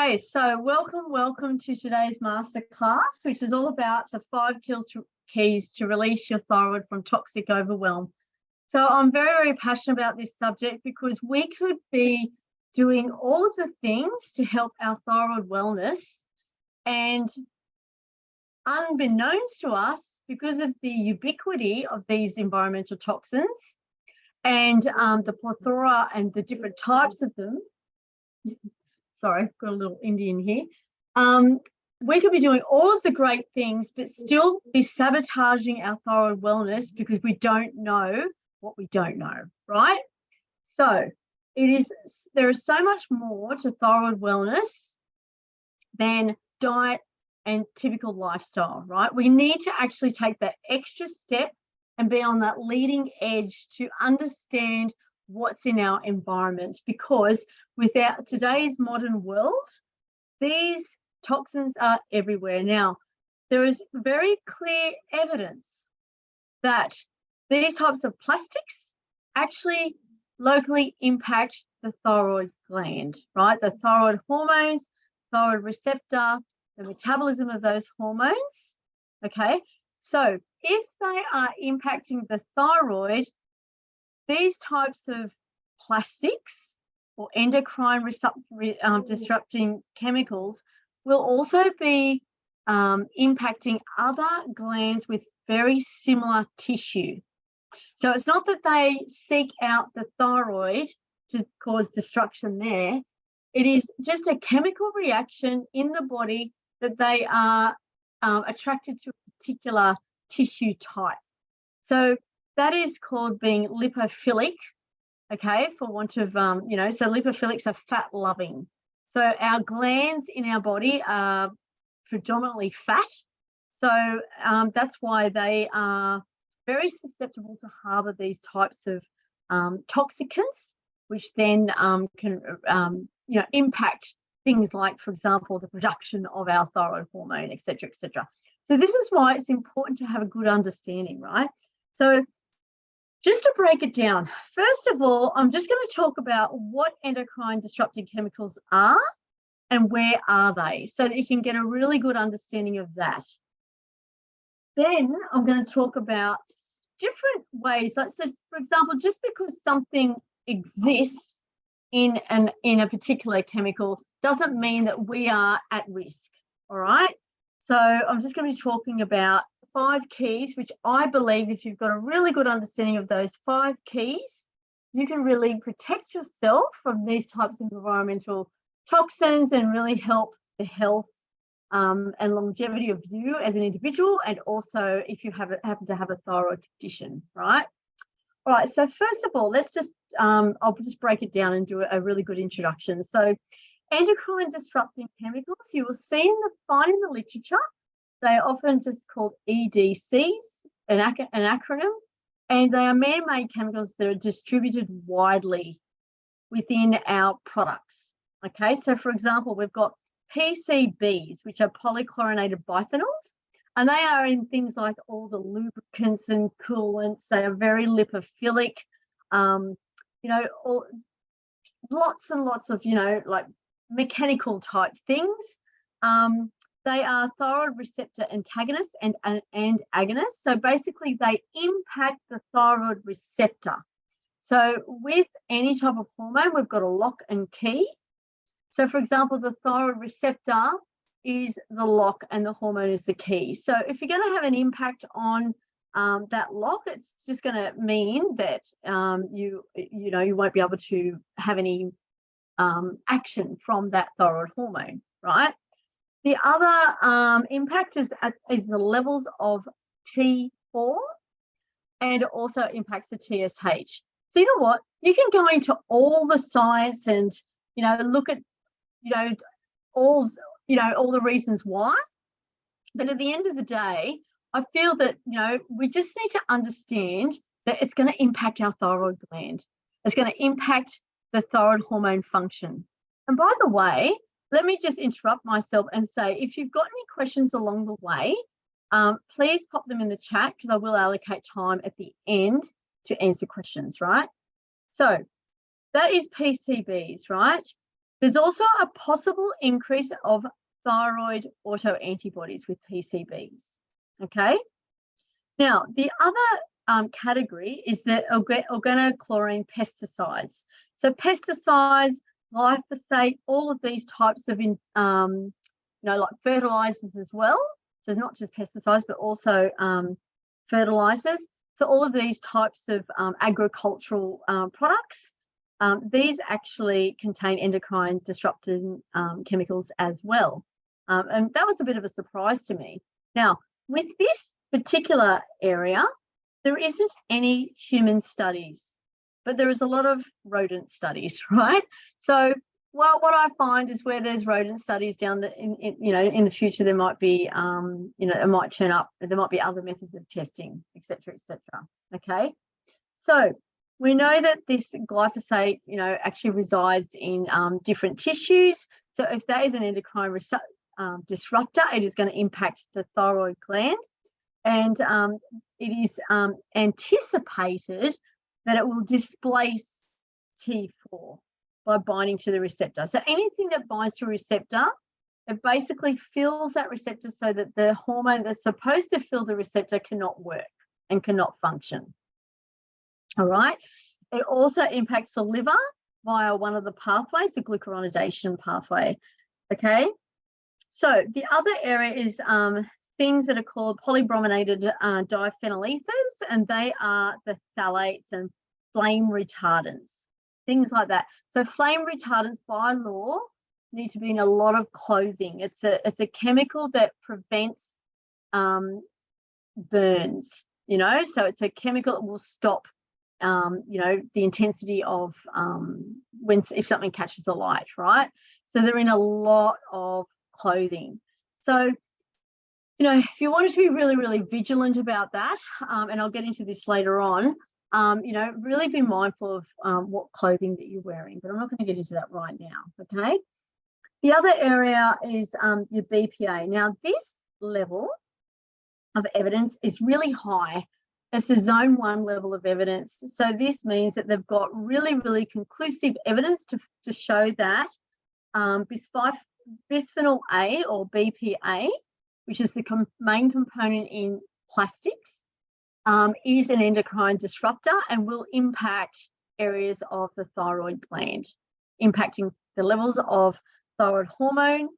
Okay, so welcome to today's masterclass, which is all about the 5 keys to release your thyroid from toxic overwhelm. So I'm very passionate about this subject because we could be doing all of the things to help our thyroid wellness, and unbeknownst to us, because of the ubiquity of these environmental toxins and the plethora and the different types of them. Sorry, got a little Indian here. We could be doing all of the great things, but still be sabotaging our thyroid wellness because we don't know what we don't know, right? So there is so much more to thyroid wellness than diet and typical lifestyle, right? We need to actually take that extra step and be on that leading edge to understand what's in our environment, because without today's modern world, these toxins are everywhere. Now, there is very clear evidence that these types of plastics actually locally impact the thyroid gland, right? The thyroid hormones, thyroid receptor, the metabolism of those hormones, okay? So if they are impacting the thyroid, these types of plastics or endocrine disrupting chemicals will also be impacting other glands with very similar tissue. So it's not that they seek out the thyroid to cause destruction there. It is just a chemical reaction in the body that they are attracted to a particular tissue type. So that is called being lipophilic, okay, for want of, so lipophilics are fat-loving. So our glands in our body are predominantly fat. So that's why they are very susceptible to harbour these types of toxicants, which then can, impact things like, for example, the production of our thyroid hormone, et cetera, et cetera. So this is why it's important to have a good understanding, right? So just to break it down, first of all, I'm just going to talk about what endocrine disrupting chemicals are and where are they, so that you can get a really good understanding of that. Then I'm going to talk about different ways. Like, so for example, just because something exists in a particular chemical doesn't mean that we are at risk, all right? So I'm just going to be talking about 5 keys, which I believe if you've got a really good understanding of those 5 keys, you can really protect yourself from these types of environmental toxins and really help the health and longevity of you as an individual, and also if you happen to have a thyroid condition, right? All right, so first of all, let's just, I'll just break it down and do a really good introduction. So endocrine disrupting chemicals, you will find in the literature, they are often just called EDCs, an acronym, and they are man-made chemicals that are distributed widely within our products. Okay, so for example, we've got PCBs, which are polychlorinated biphenyls, and they are in things like all the lubricants and coolants. They are very lipophilic, lots and lots of, like mechanical type things. They are thyroid receptor antagonists and agonists. So basically they impact the thyroid receptor. So with any type of hormone, we've got a lock and key. So for example, the thyroid receptor is the lock and the hormone is the key. So if you're going to have an impact on that lock, it's just going to mean that you won't be able to have any action from that thyroid hormone, right? The other impact is the levels of T4, and it also impacts the TSH. So you know what? You can go into all the science and look at all the reasons why, but at the end of the day, I feel that we just need to understand that it's going to impact our thyroid gland. It's going to impact the thyroid hormone function. And by the way, let me just interrupt myself and say, if you've got any questions along the way, please pop them in the chat, because I will allocate time at the end to answer questions, right? So that is PCBs, right? There's also a possible increase of thyroid autoantibodies with PCBs. Okay. Now, the other category is the organochlorine pesticides. So pesticides, glyphosate, all of these types of, like fertilizers as well. So it's not just pesticides, but also fertilizers. So all of these types of agricultural products, these actually contain endocrine disrupting chemicals as well. And that was a bit of a surprise to me. Now, with this particular area, there isn't any human studies, but there is a lot of rodent studies, right? So, well, what I find is where there's rodent studies down in the future, there might be, it might turn up, there might be other methods of testing, et cetera, okay? So we know that this glyphosate, actually resides in different tissues. So if that is an endocrine disruptor, it is going to impact the thyroid gland. And it is anticipated that it will displace T4 by binding to the receptor. So anything that binds to a receptor, it basically fills that receptor so that the hormone that's supposed to fill the receptor cannot work and cannot function. All right. It also impacts the liver via one of the pathways, the glucuronidation pathway. Okay. So the other area is things that are called polybrominated diphenyl ethers, and they are the phthalates and flame retardants, things like that. So flame retardants by law need to be in a lot of clothing. It's a chemical that prevents burns, so it's a chemical that will stop the intensity of if something catches the light, right? So they're in a lot of clothing. So if you wanted to be really, really vigilant about that, and I'll get into this later on, really be mindful of what clothing that you're wearing, but I'm not going to get into that right now, okay? The other area is your BPA. Now, this level of evidence is really high. It's a zone 1 level of evidence. So this means that they've got really, really conclusive evidence to show that bisphenol A or BPA, which is the main component in plastics, is an endocrine disruptor and will impact areas of the thyroid gland, impacting the levels of thyroid hormone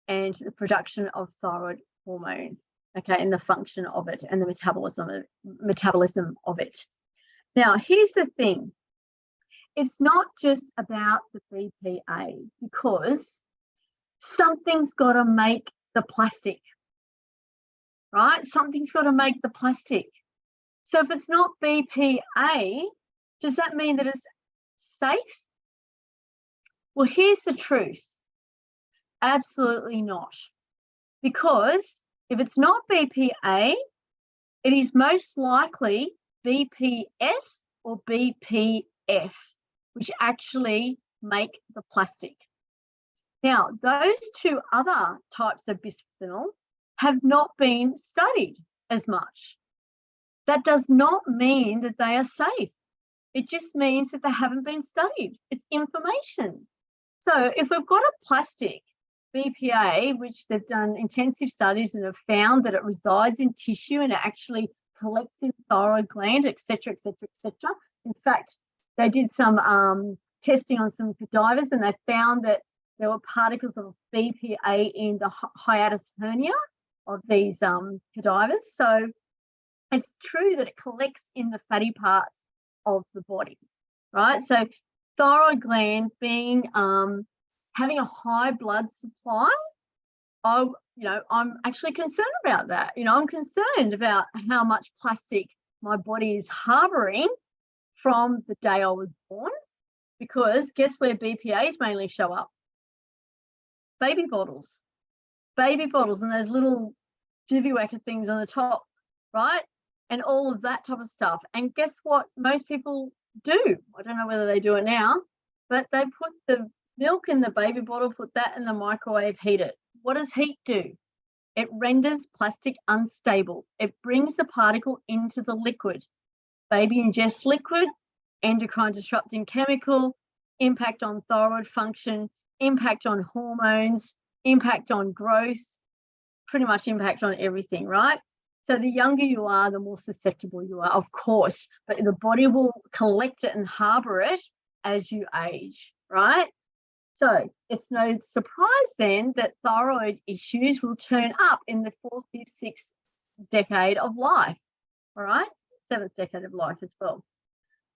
and the production of thyroid hormone, okay, and the function of it and the metabolism of it. Now, here's the thing. It's not just about the BPA, because something's got to make the plastic, right? Something's got to make the plastic. So if it's not BPA, does that mean that it's safe? Well, here's the truth. Absolutely not. Because if it's not BPA, it is most likely BPS or BPF, which actually make the plastic. Now, those two other types of bisphenol have not been studied as much. That does not mean that they are safe. It just means that they haven't been studied. It's information. So if we've got a plastic, BPA, which they've done intensive studies and have found that it resides in tissue and it actually collects in the thyroid gland, et cetera, et cetera, et cetera. In fact, they did some testing on some cadavers and they found that there were particles of BPA in the hiatus hernia of these cadavers. So it's true that it collects in the fatty parts of the body, right? So thyroid gland being having a high blood supply, I'm actually concerned about that. I'm concerned about how much plastic my body is harboring from the day I was born, because guess where BPAs mainly show up? Baby bottles, and those little Jiviwacker things on the top, right? And all of that type of stuff. And guess what most people do? I don't know whether they do it now, but they put the milk in the baby bottle, put that in the microwave, heat it. What does heat do? It renders plastic unstable. It brings the particle into the liquid. Baby ingests liquid, endocrine disrupting chemical, impact on thyroid function, impact on hormones, impact on growth, pretty much impact on everything, right? So the younger you are, the more susceptible you are, of course, but the body will collect it and harbor it as you age, right? So it's no surprise then that thyroid issues will turn up in the 4th, 5th, 6th decade of life, all right? 7th decade of life as well.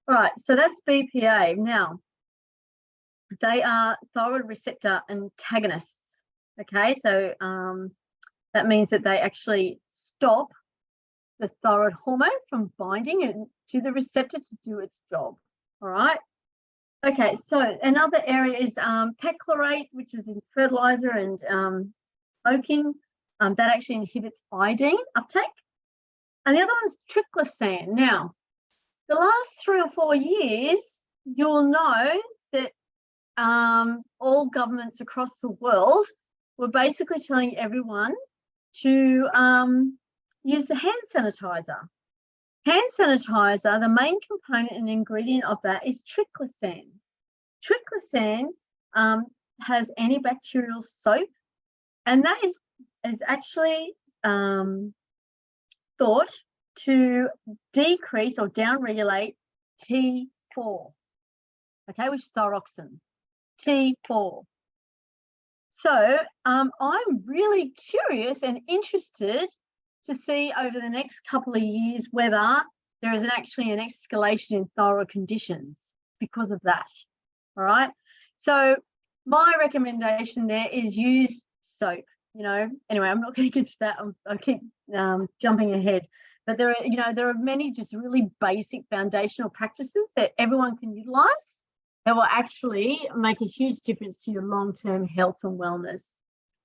All right, so that's BPA. Now, they are thyroid receptor antagonists, okay? So that means that they actually stop the thyroid hormone from binding to the receptor to do its job, all right? Okay, so another area is perchlorate, which is in fertilizer and smoking. That actually inhibits iodine uptake. And the other one's triclosan. Now, the last 3 or 4 years, you'll know that all governments across the world were basically telling everyone to use the hand sanitizer. Hand sanitizer, the main component and ingredient of that is triclosan. Triclosan has antibacterial soap, and that is actually thought to decrease or downregulate T4, okay, which is thyroxine, T4. So I'm really curious and interested to see over the next couple of years whether there is actually an escalation in thyroid conditions because of that, all right? So my recommendation there is use soap, you know. Anyway, I'm not going to get to that. I keep jumping ahead. But there are many just really basic foundational practices that everyone can utilize that will actually make a huge difference to your long-term health and wellness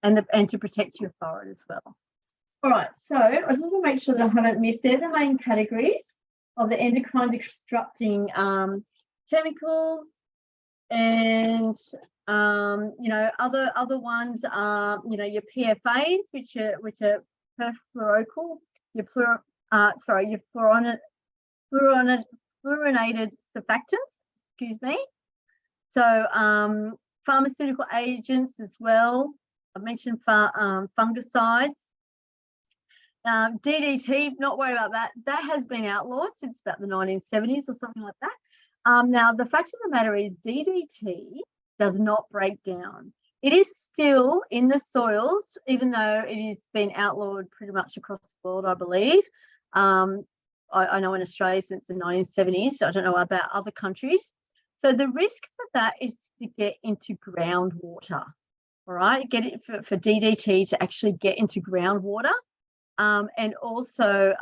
and to protect your thyroid as well. All right, so I just want to make sure that I haven't missed. They're the main categories of the endocrine disrupting chemicals, and other ones are your PFAs, which are perfluoroalkyl, your fluorinated surfactants, excuse me. So pharmaceutical agents as well. I mentioned fungicides. DDT, not worry about that. That has been outlawed since about the 1970s or something like that. Now, the fact of the matter is DDT does not break down. It is still in the soils, even though it has been outlawed pretty much across the world, I believe. I know in Australia since the 1970s, so I don't know about other countries. So the risk for that is to get into groundwater, all right? Get it for DDT to actually get into groundwater. And also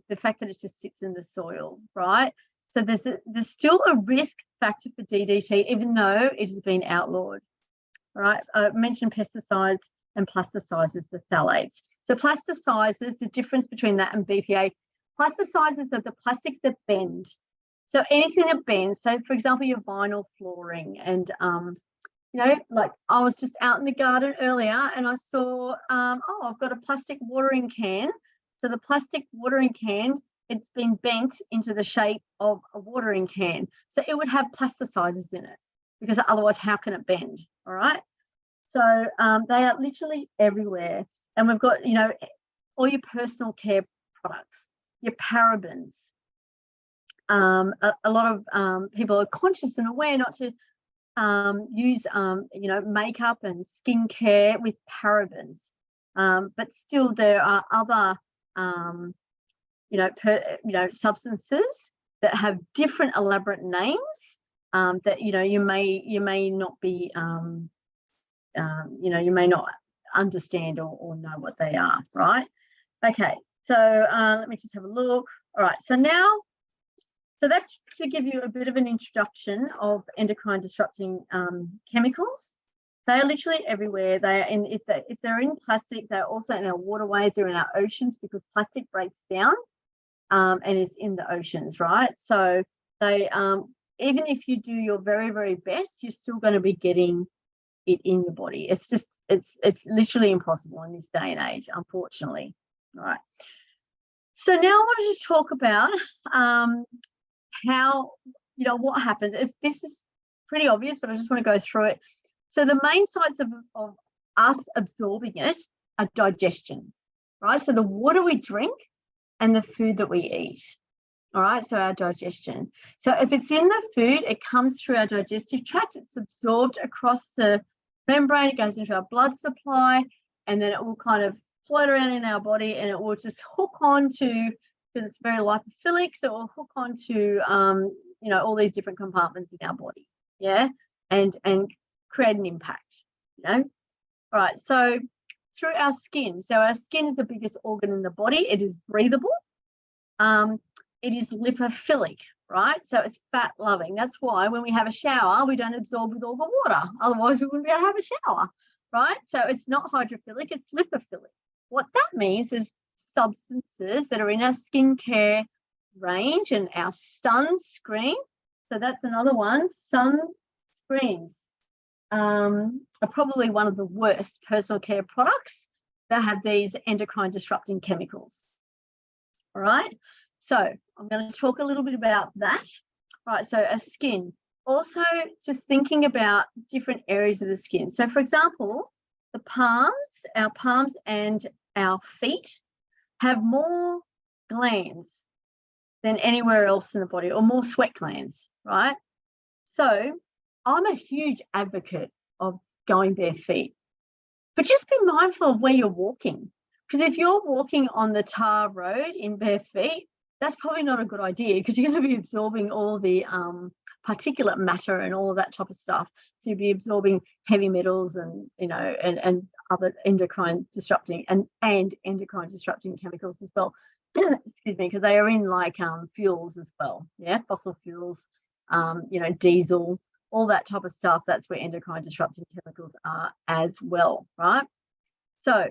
the fact that it just sits in the soil, right? So there's still a risk factor for DDT, even though it has been outlawed, right? I mentioned pesticides and plasticizers, the phthalates. So plasticizers, the difference between that and BPA, plasticizers are the plastics that bend. So anything that bends, so for example, your vinyl flooring and like I was just out in the garden earlier and I saw, I've got a plastic watering can. So the plastic watering can, it's been bent into the shape of a watering can. So it would have plasticizers in it because otherwise how can it bend, all right? So they are literally everywhere. And we've got, all your personal care products, your parabens. A lot of people are conscious and aware not to use makeup and skincare with parabens, but still there are other substances that have different elaborate names that you may not be you may not understand or know what they are, right? Okay, so let me just have a look. All right, so that's to give you a bit of an introduction of endocrine disrupting chemicals. They are literally everywhere. They are if they're in plastic, they're also in our waterways, they're in our oceans because plastic breaks down and is in the oceans, right? So they even if you do your very, very best, you're still going to be getting it in your body. It's literally impossible in this day and age, unfortunately. All right. So now I wanted to talk about how, what happens. This is pretty obvious, but I just want to go through it. So the main sites of us absorbing it are digestion, right? So the water we drink and the food that we eat. All right, so our digestion. So if it's in the food, it comes through our digestive tract, it's absorbed across the membrane, it goes into our blood supply, and then it will kind of float around in our body, and it will just hook on to, because it's very lipophilic, so it will hook on to, all these different compartments in our body, yeah, and create an impact, All right, so through our skin. So our skin is the biggest organ in the body. It is breathable. It is lipophilic, right? So it's fat loving. That's why when we have a shower, we don't absorb with all the water. Otherwise, we wouldn't be able to have a shower, right? So it's not hydrophilic, it's lipophilic. What that means is substances that are in our skincare range and our sunscreen. So that's another one. Sunscreens are probably one of the worst personal care products that have these endocrine disrupting chemicals. All right. So I'm going to talk a little bit about that. All right, so our skin. Also, just thinking about different areas of the skin. So, for example, our palms and our feet have more glands than anywhere else in the body, or more sweat glands, right? So I'm a huge advocate of going bare feet. But just be mindful of where you're walking. Because if you're walking on the tar road in bare feet, that's probably not a good idea, because you're going to be absorbing all the particulate matter and all of that type of stuff. So you'll be absorbing heavy metals and and other endocrine disrupting and endocrine disrupting chemicals as well. Excuse me, because they are in like fuels as well. Yeah, fossil fuels, diesel, all that type of stuff. That's where endocrine disrupting chemicals are as well, right? So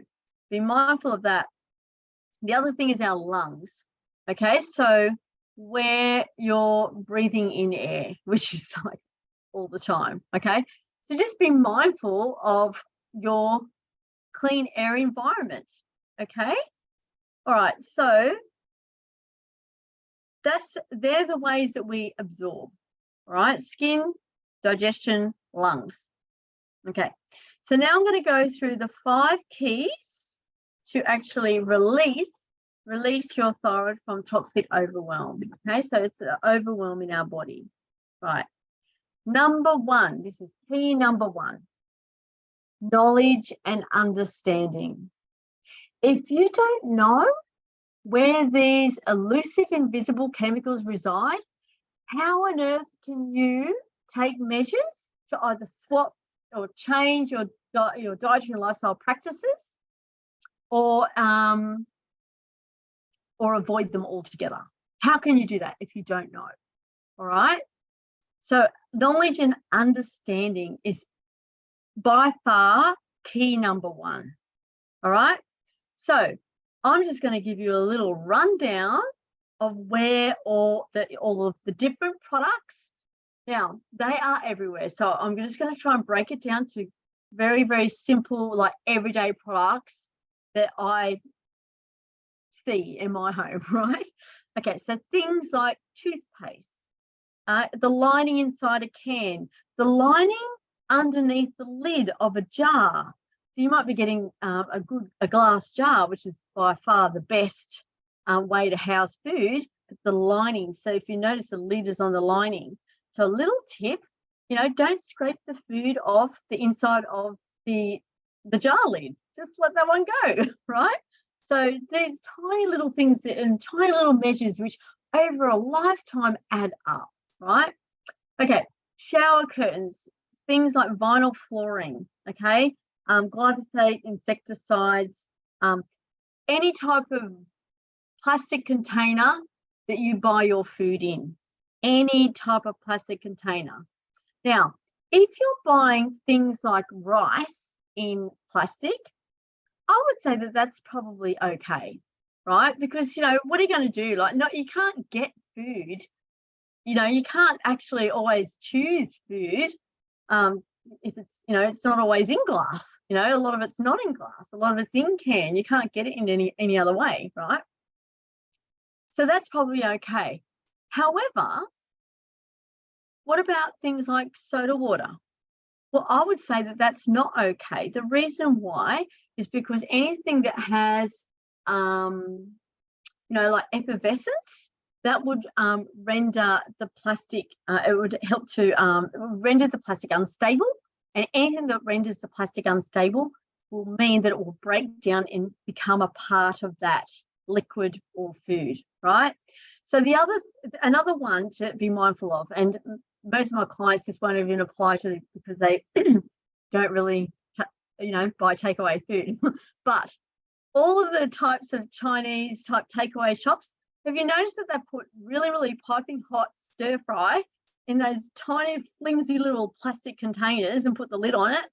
be mindful of that. The other thing is our lungs. Okay, so where you're breathing in air, which is like all the time, okay? So just be mindful of your clean air environment, okay? All right, so they're the ways that we absorb, all right? Skin, digestion, lungs. Okay, so now I'm going to go through the 5 keys to actually release your thyroid from toxic overwhelm. Okay, so it's an overwhelm in our body. Right. Number 1, this is key number 1, knowledge and understanding. If you don't know where these elusive, invisible chemicals reside, how on earth can you take measures to either swap or change your dietary and lifestyle practices, or avoid them altogether? How can you do that if you don't know? All right. So knowledge and understanding is by far key number 1. All right. So I'm just going to give you a little rundown of where all of the different products. Now, they are everywhere. So I'm just going to try and break it down to very, very simple, like everyday products that I see in my home, right? Okay, so things like toothpaste, the lining inside a can, the lining underneath the lid of a jar. So you might be getting a glass jar, which is by far the best way to house food, but the lining. So if you notice, the lid is on the lining. So a little tip, don't scrape the food off the inside of the jar lid. Just let that one go, right? So there's tiny little things and tiny little measures which over a lifetime add up, right? Okay, shower curtains, things like vinyl flooring, okay, glyphosate, insecticides, any type of plastic container that you buy your food in, any type of plastic container. Now, if you're buying things like rice in plastic, I would say that that's probably okay, right? Because, what are you going to do? Like, no, you can't get food. You can't actually always choose food if it's, it's not always in glass. A lot of it's not in glass. A lot of it's in can. You can't get it in any other way, right? So that's probably okay. However, what about things like soda water? Well, I would say that that's not okay. The reason why is because anything that has, like effervescence, that would render the plastic, it would help to render the plastic unstable. And anything that renders the plastic unstable will mean that it will break down and become a part of that liquid or food, right? So another one to be mindful of, and most of my clients this won't even apply to because they don't really, buy takeaway food. But all of the types of Chinese type takeaway shops, have you noticed that they put really, really piping hot stir fry in those tiny flimsy little plastic containers and put the lid on it?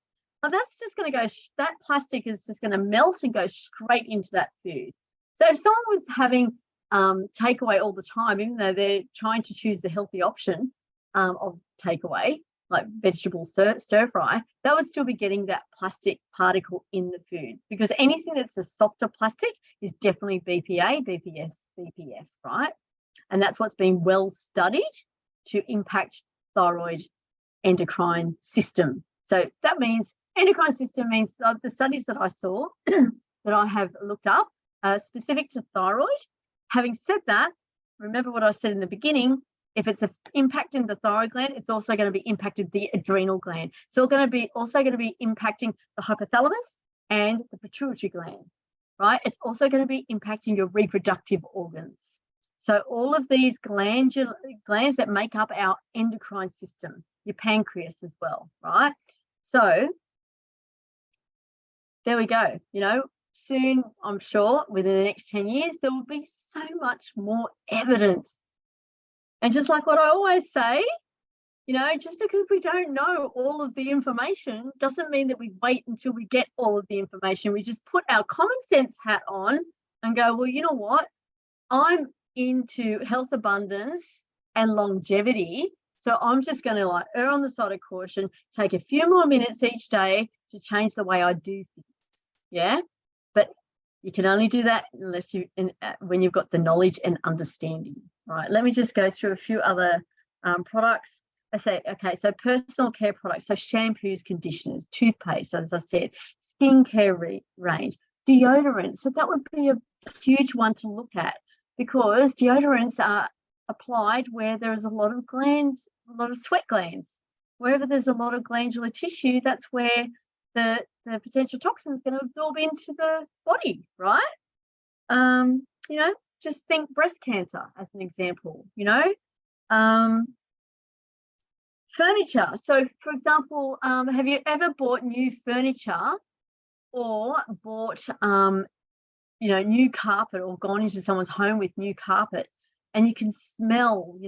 Well, that's just going to go, that plastic is just going to melt and go straight into that food. So if someone was having takeaway all the time, even though they're trying to choose the healthy option of takeaway, like vegetable stir fry, that would still be getting that plastic particle in the food, because anything that's a softer plastic is definitely BPA, BPS, BPF, right? And that's what's been well studied to impact thyroid endocrine system. So that means endocrine system means the studies that I saw that I have looked up specific to thyroid. Having said that, remember what I said in the beginning, if it's impacting the thyroid gland, it's also going to be impacting the adrenal gland. So it's also going to be impacting the hypothalamus and the pituitary gland, right? It's also going to be impacting your reproductive organs. So all of these glands that make up our endocrine system, your pancreas as well, right? So there we go. Soon, I'm sure, within the next 10 years, there will be so much more evidence. And just like what I always say, just because we don't know all of the information doesn't mean that we wait until we get all of the information. We just put our common sense hat on and go, well, you know what? I'm into health abundance and longevity. So I'm just going to err on the side of caution, take a few more minutes each day to change the way I do things. Yeah. But you can only do that when you've got the knowledge and understanding. Right. Let me just go through a few other products. I say, okay, so personal care products, so shampoos, conditioners, toothpaste, as I said, skincare range, deodorants. So that would be a huge one to look at, because deodorants are applied where there is a lot of glands, a lot of sweat glands. Wherever there's a lot of glandular tissue, that's where the potential toxin is going to absorb into the body, right? Just think breast cancer as an example, furniture. So, for example, have you ever bought new furniture or bought, new carpet, or gone into someone's home with new carpet, and you can smell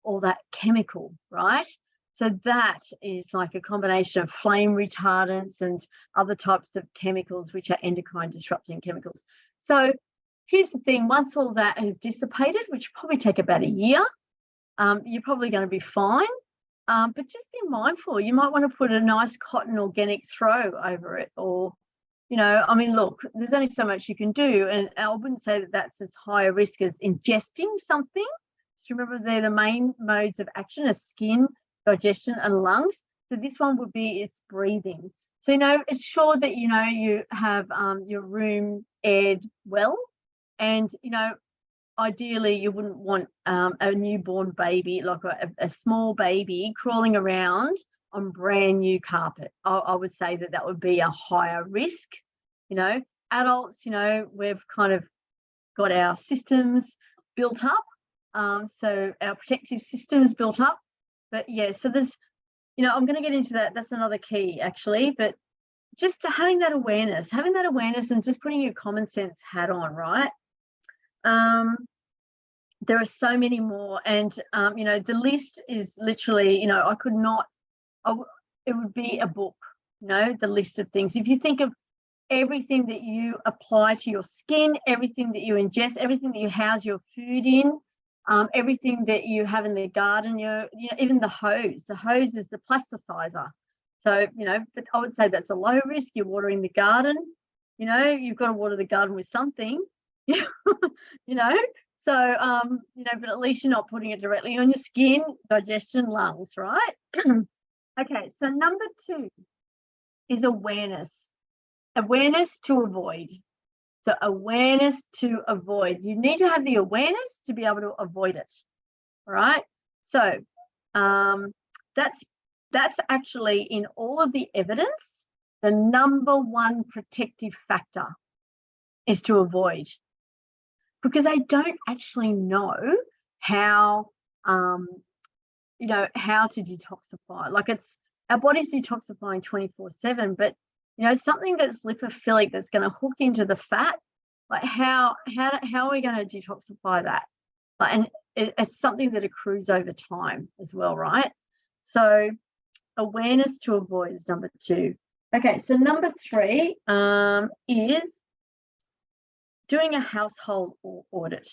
all that chemical, right? So that is like a combination of flame retardants and other types of chemicals, which are endocrine disrupting chemicals. So here's the thing, once all that has dissipated, which will probably take about a year, you're probably going to be fine. But just be mindful. You might want to put a nice cotton organic throw over it, or, look, there's only so much you can do. And I wouldn't say that that's as high a risk as ingesting something. Just remember, they're the main modes of action are skin, digestion, and lungs. So this one would be it's breathing. So, ensure that, you have your room aired well. And, ideally, you wouldn't want a newborn baby, like a small baby, crawling around on brand new carpet. I would say that would be a higher risk. Adults, we've kind of got our systems built up. So our protective system is built up. But yeah, so there's, I'm going to get into that. That's another key, actually. But just to having that awareness and just putting your common sense hat on, right? There are so many more, and the list is literally, it would be a book, the list of things. If you think of everything that you apply to your skin, everything that you ingest, everything that you house your food in, everything that you have in the garden, even the hose. The hose is the plasticizer. So, but I would say that's a low risk. You're watering the garden, you've got to water the garden with something, So, but at least you're not putting it directly on your skin, digestion, lungs, right? Okay, so number 2 is awareness. Awareness to avoid. So awareness to avoid. You need to have the awareness to be able to avoid it. All right. So that's actually in all of the evidence, the number 1 protective factor is to avoid, because they don't actually know how how to detoxify. Like, it's our body's detoxifying 24/7, but something that's lipophilic, that's going to hook into the fat, like how are we going to detoxify that? Like, and it's something that accrues over time as well, right? So awareness to avoid is number 2. Okay, so number 3 is doing a household audit.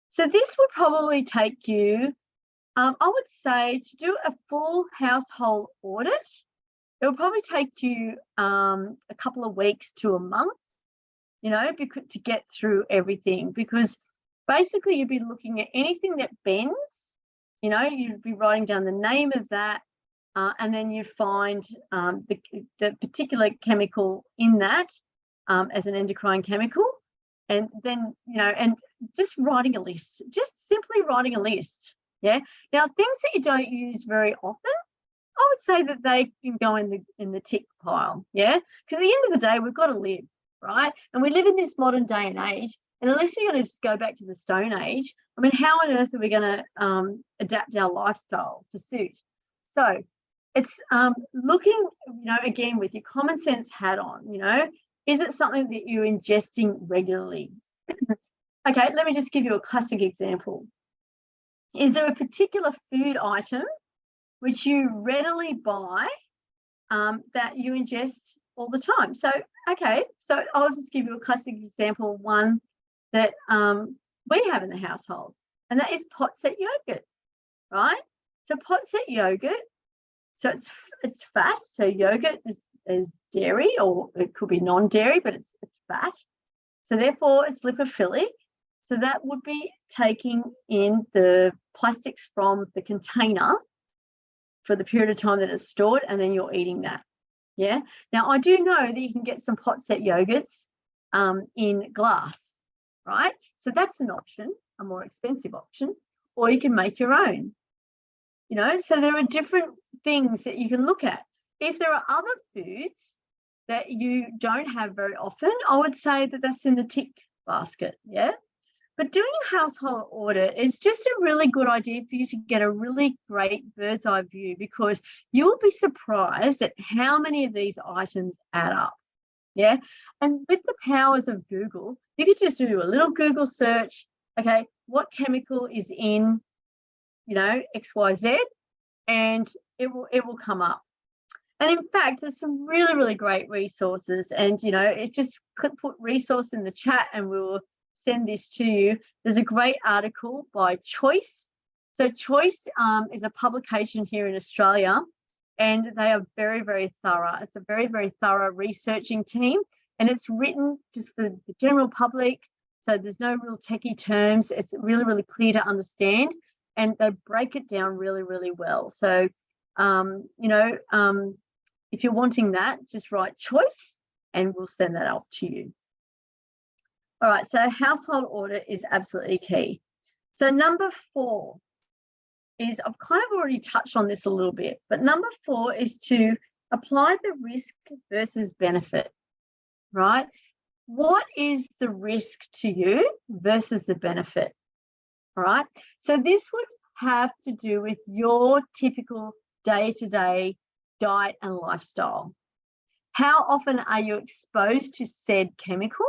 So this would probably take you, I would say, to do a full household audit, it will probably take you a couple of weeks to a month, to get through everything, because basically you'd be looking at anything that bends, you'd be writing down the name of that, and then you find the particular chemical in that as an endocrine chemical, and then, and just writing a list, just simply writing a list. Yeah. Now, things that you don't use very often, I would say that they can go in the tick pile. Yeah. Because at the end of the day, we've got to live, right? And we live in this modern day and age. And unless you're going to just go back to the Stone Age, I mean, how on earth are we going to adapt our lifestyle to suit? So it's looking, again, with your common sense hat on, is it something that you're ingesting regularly? Okay, let me just give you a classic example. Is there a particular food item which you readily buy that you ingest all the time? So, okay, so I'll just give you a classic example, one that we have in the household, and that is pot-set yogurt, right? So pot-set yogurt, so it's fat. So yogurt is dairy, or it could be non-dairy, but it's fat. So therefore it's lipophilic. So that would be taking in the plastics from the container for the period of time that it's stored, and then you're eating that. Yeah. Now, I do know that you can get some pot-set yogurts in glass, right? So that's an option, a more expensive option, or you can make your own. So there are different things that you can look at. If there are other foods that you don't have very often, I would say that that's in the tick basket. Yeah. But doing a household audit is just a really good idea for you to get a really great bird's eye view, because you will be surprised at how many of these items add up. Yeah. And with the powers of Google, you could just do a little Google search. Okay, what chemical is in, XYZ, and it will come up. And in fact, there's some really, really great resources. And, it just put resource in the chat and we'll send this to you. There's a great article by Choice. So Choice is a publication here in Australia, and they are very, very thorough. It's a very, very thorough researching team, and it's written just for the general public. So there's no real techie terms. It's really, really clear to understand, and they break it down really, really well. So, if you're wanting that, just write Choice and we'll send that off to you. All right, so household audit is absolutely key. So number 4 is, I've kind of already touched on this a little bit, but number 4 is to apply the risk versus benefit, right? What is the risk to you versus the benefit, all right? So this would have to do with your typical day-to-day diet and lifestyle. How often are you exposed to said chemical?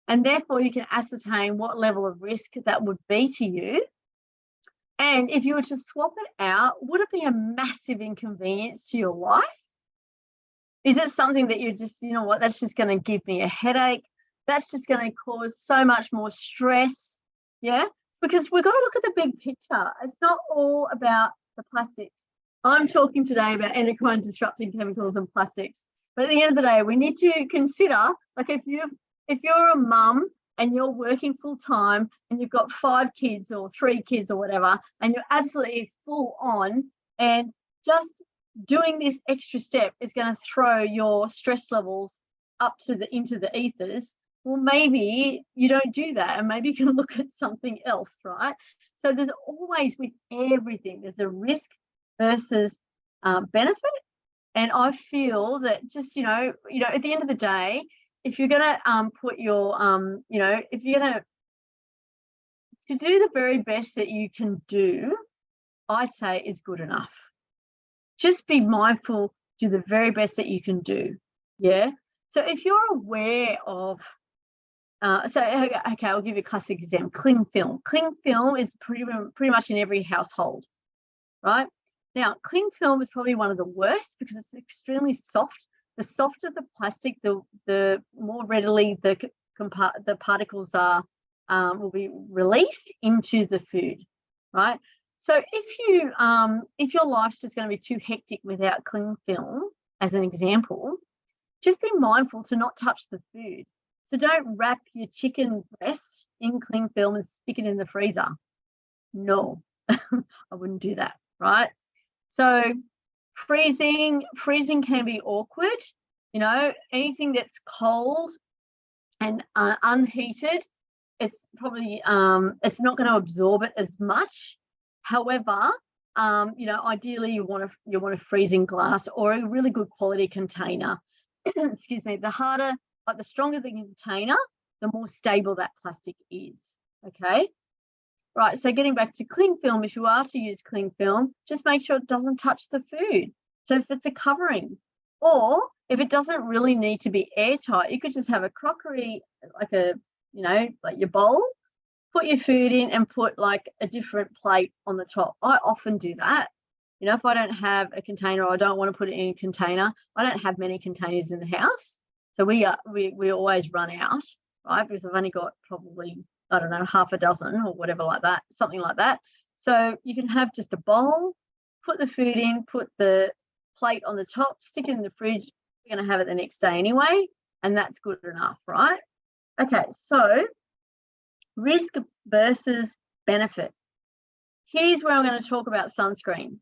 And therefore you can ascertain what level of risk that would be to you. And if you were to swap it out, would it be a massive inconvenience to your life? Is it something that you're just, that's just going to give me a headache? That's just going to cause so much more stress. Yeah, because we've got to look at the big picture. It's not all about the plastics. I'm talking today about endocrine disrupting chemicals and plastics. But at the end of the day, we need to consider, like, if you're a mum and you're working full time and you've got 5 kids or 3 kids or whatever, and you're absolutely full on, and just doing this extra step is going to throw your stress levels up to into the ethers, well, maybe you don't do that, and maybe you can look at something else, right? So there's always, with everything, there's a risk versus benefit. And I feel that just, at the end of the day, if you're going to put your, if you're going to do the very best that you can do, I say is good enough. Just be mindful, do the very best that you can do. Yeah. So if you're aware of, okay, I'll give you a classic example. Cling film. Cling film is pretty much in every household, right? Now, cling film is probably one of the worst because it's extremely soft. The softer the plastic, the more readily the particles will be released into the food, right? So if your life's just going to be too hectic without cling film, as an example, just be mindful to not touch the food. So don't wrap your chicken breast in cling film and stick it in the freezer. No, I wouldn't do that, right? So freezing can be awkward. Anything that's cold and unheated, it's probably it's not going to absorb it as much. However, ideally you want a freezing glass or a really good quality container. Excuse me. The stronger the container, the more stable that plastic is. Okay. Right. So getting back to cling film, if you are to use cling film, just make sure it doesn't touch the food. So if it's a covering, or if it doesn't really need to be airtight, you could just have a crockery, like your bowl, put your food in and put like a different plate on the top. I often do that. If I don't have a container or I don't want to put it in a container, I don't have many containers in the house. So we always run out, right? Because I've only got probably, I don't know, half a dozen or whatever like that, something like that. So you can have just a bowl, put the food in, put the plate on the top, stick it in the fridge. You're going to have it the next day anyway, and that's good enough, right? Okay, so risk versus benefit. Here's where I'm going to talk about sunscreen.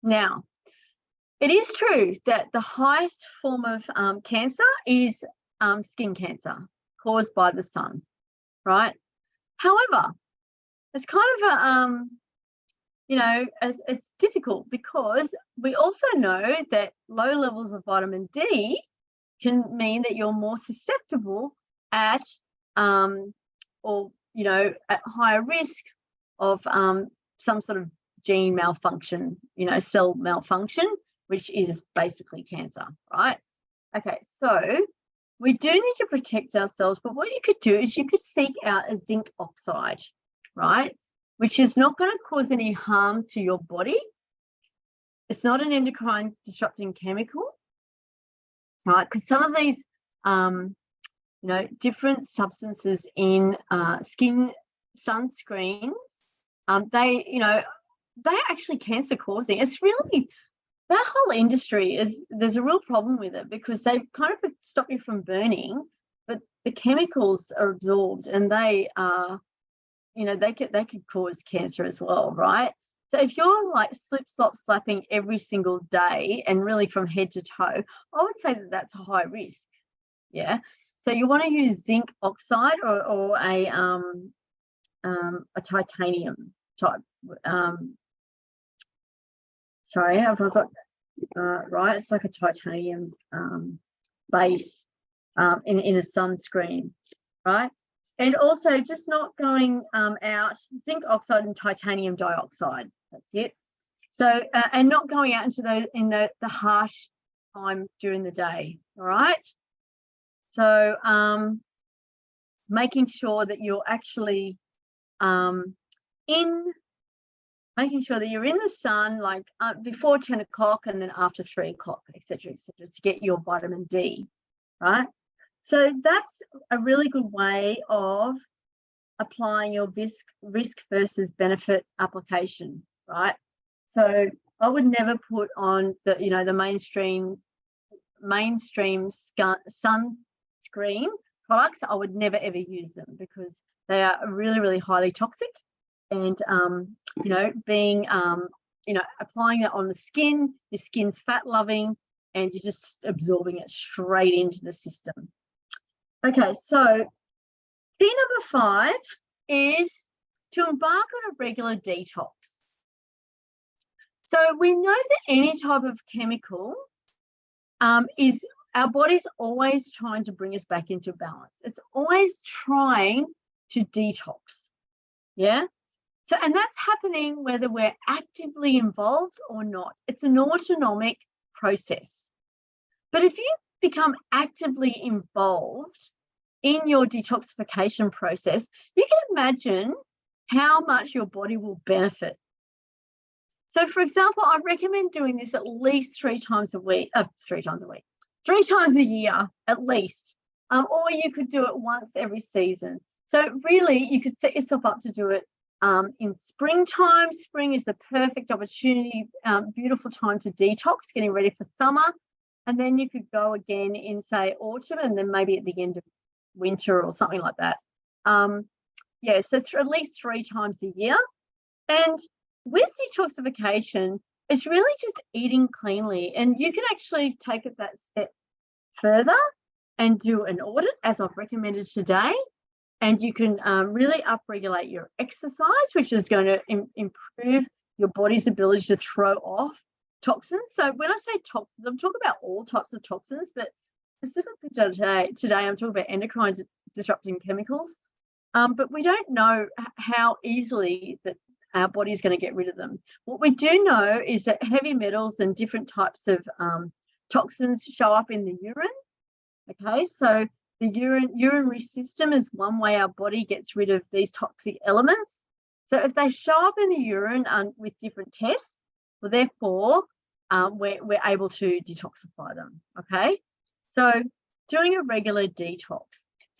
Now, it is true that the highest form of cancer is skin cancer caused by the sun, right? However, it's kind of it's difficult because we also know that low levels of vitamin D can mean that you're more susceptible at higher risk of some sort of gene malfunction, cell malfunction, which is basically cancer, right? Okay, so we do need to protect ourselves, but what you could do is you could seek out a zinc oxide, right, which is not going to cause any harm to your body. It's not an endocrine disrupting chemical, right? Because some of these, different substances in skin sunscreens, they're actually cancer causing. It's really, that whole industry there's a real problem with it because they kind of stop you from burning, but the chemicals are absorbed and they are, they could cause cancer as well, right? So if you're like slapping every single day and really from head to toe, I would say that that's a high risk. Yeah. So you want to use zinc oxide or a titanium type. Sorry, I forgot. Right, it's like a titanium base in a sunscreen, right? And also just not going out, zinc oxide and titanium dioxide. That's it. So and not going out into the harsh time during the day. All right. So making sure that you're actually making sure that you're in the sun like before 10 o'clock and then after 3 o'clock, etc., to get your vitamin D, right? So that's a really good way of applying your risk versus benefit application, right? So I would never put on the mainstream sunscreen products. I would never ever use them because they are really, really highly toxic. And being applying that on the skin. Your skin's fat loving, and you're just absorbing it straight into the system. Okay, so key number 5 is to embark on a regular detox. So we know that any type of chemical is our body's always trying to bring us back into balance. It's always trying to detox. Yeah. So, and that's happening whether we're actively involved or not. It's an autonomic process. But if you become actively involved in your detoxification process, you can imagine how much your body will benefit. So, for example, I recommend doing this at least 3 times a week, 3 times a year at least, or you could do it once every season. So really, you could set yourself up to do it in springtime. Spring is the perfect opportunity, beautiful time to detox, getting ready for summer. And then you could go again in, say, autumn, and then maybe at the end of winter or something like that. Yeah, so at least 3 times a year. And with detoxification, it's really just eating cleanly. And you can actually take it that step further and do an audit, as I've recommended today. And you can really upregulate your exercise, which is going to improve your body's ability to throw off toxins. So when I say toxins, I'm talking about all types of toxins, but specifically today I'm talking about endocrine disrupting chemicals. But we don't know how easily that our body is going to get rid of them. What we do know is that heavy metals and different types of toxins show up in the urine. Okay, so the urinary system is one way our body gets rid of these toxic elements. So if they show up in the urine with different tests, well, therefore, we're able to detoxify them. Okay, so doing a regular detox.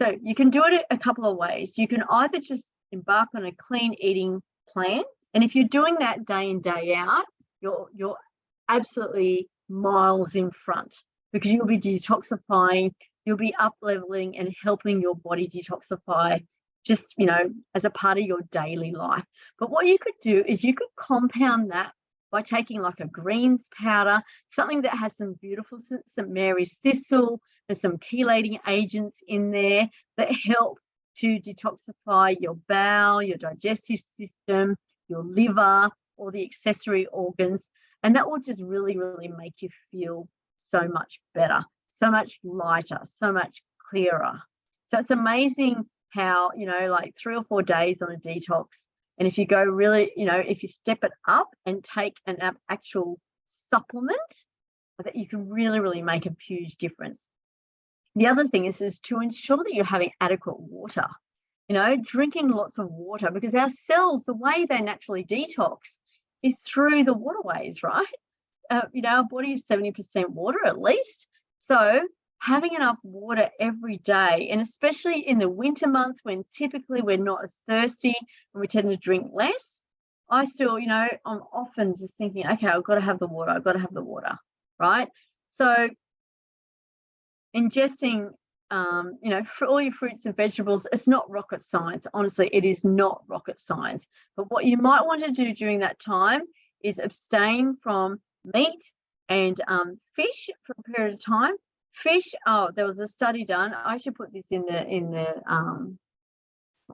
So you can do it a couple of ways. You can either just embark on a clean eating plan, and if you're doing that day in, day out, you're absolutely miles in front, because you'll be detoxifying, you'll be up leveling and helping your body detoxify just, as a part of your daily life. But what you could do is you could compound that by taking like a greens powder, something that has some beautiful St. Mary's thistle. There's some chelating agents in there that help to detoxify your bowel, your digestive system, your liver, or the accessory organs. And that will just really, really make you feel so much better, so much lighter, so much clearer. So it's amazing how, like 3 or 4 days on a detox. And if you go really, if you step it up and take an actual supplement, that you can really, really make a huge difference. The other thing is to ensure that you're having adequate water, drinking lots of water, because our cells, the way they naturally detox is through the waterways, right? Our body is 70% water at least. So having enough water every day, and especially in the winter months when typically we're not as thirsty and we tend to drink less, I still, I'm often just thinking, okay, I've got to have the water, right? So ingesting, for all your fruits and vegetables, it's not rocket science. Honestly, it is not rocket science. But what you might want to do during that time is abstain from meat and fish for a period of time. Fish, there was a study done. I should put this in the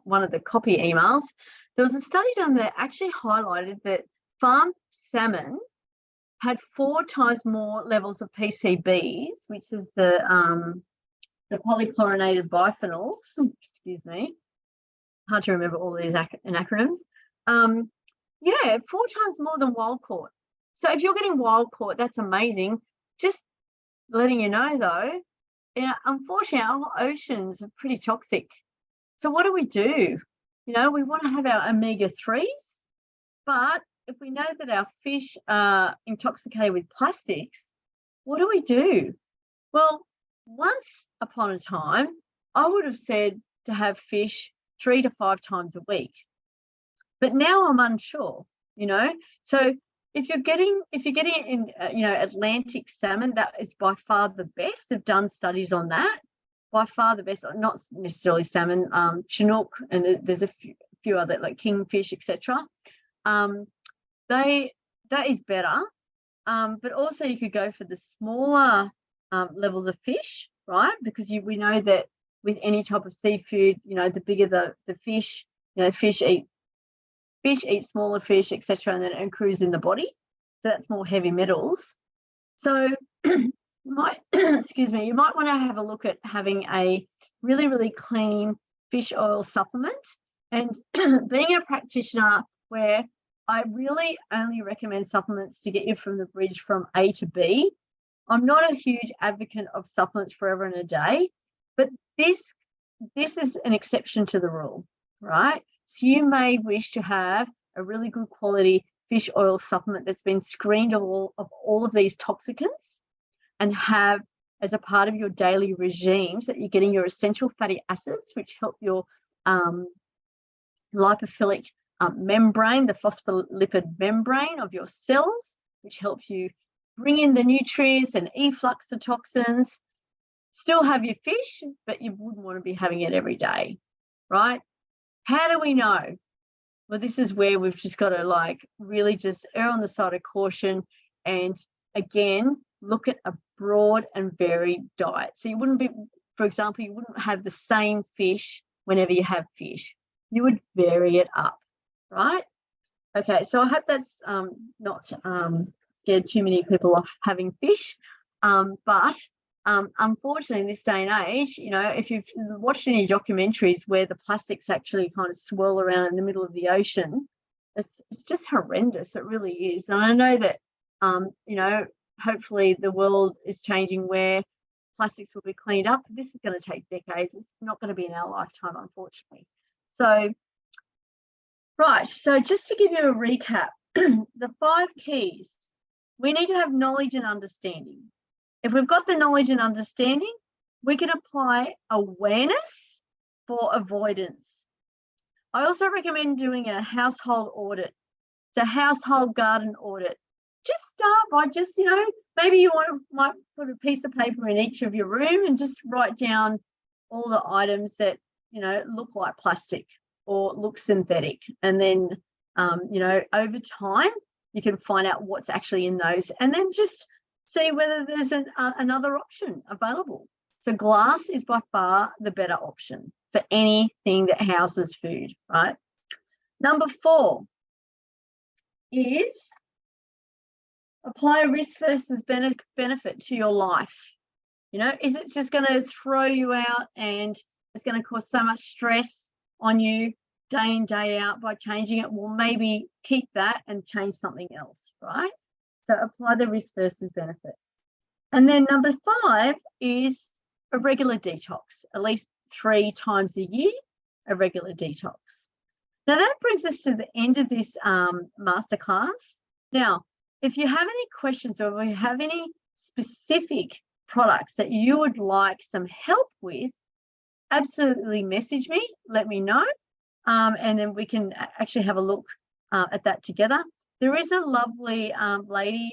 one of the copy emails. There was a study done that actually highlighted that farmed salmon had 4 times more levels of PCBs, which is the polychlorinated biphenyls. Excuse me, hard to remember all these acronyms. 4 times more than wild caught. So if you're getting wild caught, that's amazing. Just letting you know, though, unfortunately, our oceans are pretty toxic. So what do? We want to have our omega-3s, but if we know that our fish are intoxicated with plastics, what do? Well, once upon a time, I would have said to have fish 3 to 5 times a week, but now I'm unsure. So if you're getting in, Atlantic salmon, that is by far the best. They've done studies on that. By far the best, not necessarily salmon, Chinook, and there's a few other like kingfish, etc. that is better. But also you could go for the smaller levels of fish, right? Because we know that with any type of seafood, the bigger the fish, fish eat smaller fish, etc., and then it accrues in the body. So that's more heavy metals. So you might, excuse me, you might want to have a look at having a really, really clean fish oil supplement. And being a practitioner where I really only recommend supplements to get you from the bridge from A to B, I'm not a huge advocate of supplements forever and a day, but this is an exception to the rule, right? So you may wish to have a really good quality fish oil supplement that's been screened of all of these toxicants and have as a part of your daily regime so that you're getting your essential fatty acids, which help your lipophilic membrane, the phospholipid membrane of your cells, which help you bring in the nutrients and efflux the toxins. Still have your fish, but you wouldn't want to be having it every day, right? How do we know? Well, this is where we've just got to really just err on the side of caution and, again, look at a broad and varied diet. So you wouldn't be, for example, you wouldn't have the same fish whenever you have fish. You would vary it up, right? Okay, so I hope that's not scared too many people off having fish. But unfortunately, in this day and age, if you've watched any documentaries where the plastics actually kind of swirl around in the middle of the ocean, it's just horrendous. It really is. And I know that, hopefully the world is changing where plastics will be cleaned up. This is going to take decades. It's not going to be in our lifetime, unfortunately. So, right. So just to give you a recap, the 5 keys, we need to have knowledge and understanding. If we've got the knowledge and understanding, we can apply awareness for avoidance. I also recommend doing a household audit. It's a household garden audit. Just start by maybe you might put a piece of paper in each of your room and just write down all the items that, look like plastic or look synthetic. And then, over time, you can find out what's actually in those and then just see whether there's another option available. So glass is by far the better option for anything that houses food, right? Number 4 is apply a risk versus benefit to your life. Is it just going to throw you out and it's going to cause so much stress on you day in, day out by changing it? Well, maybe keep that and change something else, right? So apply the risk versus benefit. And then number 5 is a regular detox, at least 3 times a year, a regular detox. Now that brings us to the end of this masterclass. Now, if you have any questions or if you have any specific products that you would like some help with, absolutely message me, let me know, and then we can actually have a look at that together. There is a lovely lady,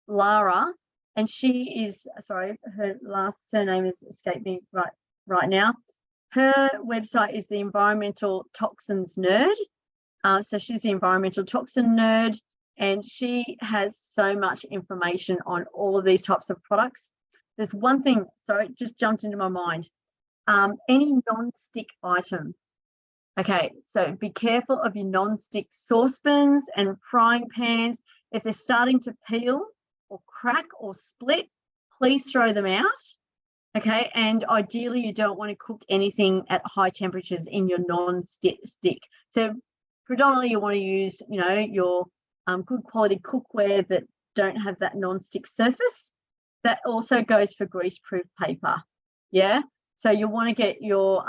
Lara, and she is, sorry, her last surname has escaped me right now. Her website is the Environmental Toxins Nerd. So she's the Environmental Toxin Nerd, and she has so much information on all of these types of products. There's one thing, sorry, it just jumped into my mind. Any non-stick item. Okay, so be careful of your non-stick saucepans and frying pans. If they're starting to peel or crack or split, please throw them out. Okay, and ideally you don't want to cook anything at high temperatures in your non-stick. So predominantly you want to use, your good quality cookware that don't have that non-stick surface. That also goes for grease-proof paper. Yeah, so you want to get your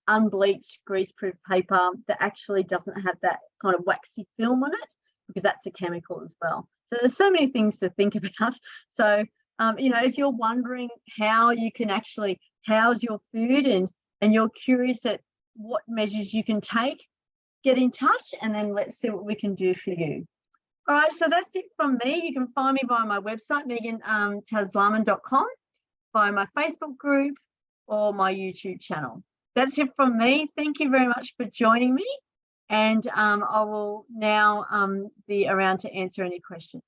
unbleached grease-proof paper that actually doesn't have that kind of waxy film on it, because that's a chemical as well. So there's so many things to think about. So, if you're wondering how you can actually house your food and you're curious at what measures you can take, get in touch and then let's see what we can do for you. All right, so that's it from me. You can find me via my website, megantaslaman.com, via my Facebook group or my YouTube channel. That's it from me. Thank you very much for joining me. And I will now be around to answer any questions.